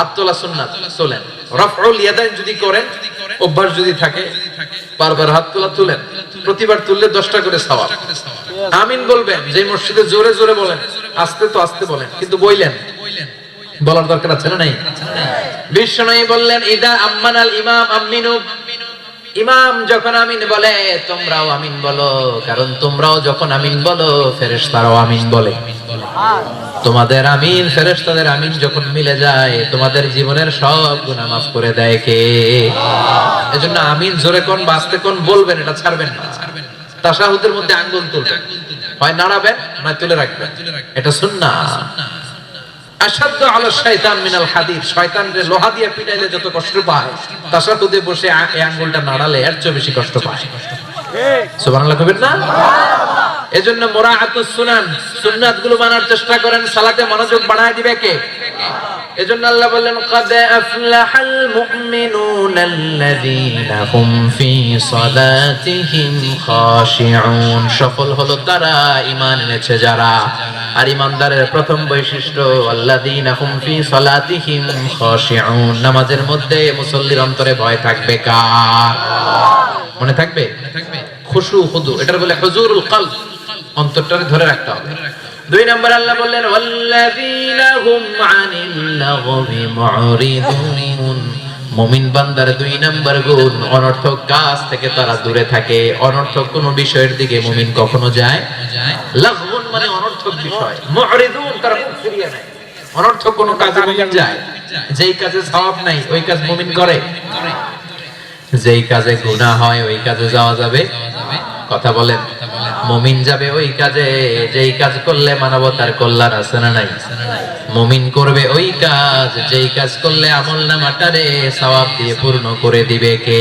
হাত তোলা সুন্নাত, তোলেন। রাফউল ইয়াদাইন যদি করেন, অভ্যাস যদি থাকে, বারবার হাত তোলা তুলেন, প্রতিবার তুললে 10টা করে সওয়াব। আমিন বলবেন, যে মসজিদে জোরে জোরে বলেন, আস্তে তো আস্তে বলেন, কিন্তু বললেন, বলার দরকার আছে না নাই? বিশ্বনবী বললেন, ইদা আম্মানাল ইমাম আমিনু, ইমাম যখন আমিন বলে তোমরাও আমিন বলো, কারণ তোমরাও যখন আমিন বলো ফেরেশতারাও আমিন বলে। তোমাদের আমিন ফেরেশতাদের আমিন যখন মিলে যায়, তোমাদের জীবনের সব গুনাহ মাফ করে দেয় কে? এজন্য আমিন জোরে কোন বাস্তে কোন বলবেন, এটা ছাড়বেন না। তাশাহুদের মধ্যে আঙ্গুল তুলবেন, হয় নাড়াবেন নয় তুলে রাখবেন, এটা সুন্নাহ। আশাদ্দু আলা শাইতান মিনাল হাদিদ, শয়তানরে লোহা দিয়ে পিটাইলে যত কষ্ট পায়, তাশাহুদে বসে এই আঙ্গুলটা নাড়ালে এর চেয়ে বেশি কষ্ট পায়। সুবহানাল্লাহ কইবেন না? এজন্য মুরাআতুস সুনান, সুন্নাতগুলো মানার চেষ্টা করেন, সালাতে মনোযোগ বাড়ায় দিবে কে? এজন্য আল্লাহ বললেন, ক্বাদ আফলাহাল মুমিনুনাল্লাযীনা হুম ফি সালাতিহিম খাশিউন, সফল হলো তারা ঈমান এনেছে যারা। আর ঈমানদারের প্রথম বৈশিষ্ট্য আল্লাযীনা হুম ফি সালাতিহিম খাশিউন, নামাজের মধ্যে মুসল্লির অন্তরে ভয় থাকবে কার? মনে থাকবে? খুশু হুদু, এটার বলে হুজুরুল কলব, অন্তরটারে ধরে রাখতে হবে। 2 নম্বর আল্লাহ বললেন, ওয়াল্লাযীনা হুম আনিল লাগবি মুরিদুন, মুমিন বান্দার 2 নম্বর গুণ, অনর্থক কাজ থেকে তারা দূরে থাকে। অনর্থক কোন বিষয়ের দিকে মুমিন কখনো যায়? লাগবুন মানে অনর্থক বিষয়, মুরিদুন তারা মুখ ফিরিয়ে নেয়। অনর্থক কোন কাজে মুমিন যায়? যেই কাজে সওয়াব নাই ওই কাজ মুমিন করে। যেই কাজে গুনাহ হয় ওই কাজে যাওয়া যাবে? কথা বলেন। মুমিন যাবে ওই কাজে যেই কাজ করলে মানবতার কল্যাণ আছে না নাই? মুমিন করবে ওই কাজ যেই কাজ করলে আমলনামাটারে সওয়াব দিয়ে পূর্ণ করে দিবে কে?